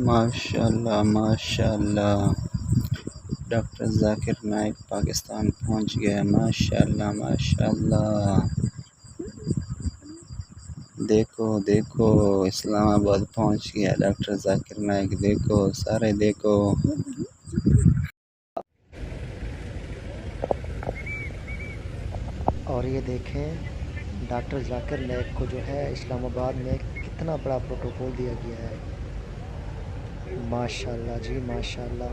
माशाल्लाह माशाल्लाह। डॉक्टर जाकिर नाइक पाकिस्तान पहुंच गया। माशाल्लाह माशाल्लाह। देखो देखो इस्लामाबाद पहुंच गया डॉक्टर जाकिर नाइक। देखो सारे देखो। और ये देखें डॉक्टर जाकिर नाइक को जो है इस्लामाबाद में कितना बड़ा प्रोटोकॉल दिया गया है। माशाल्लाह जी माशाल्लाह।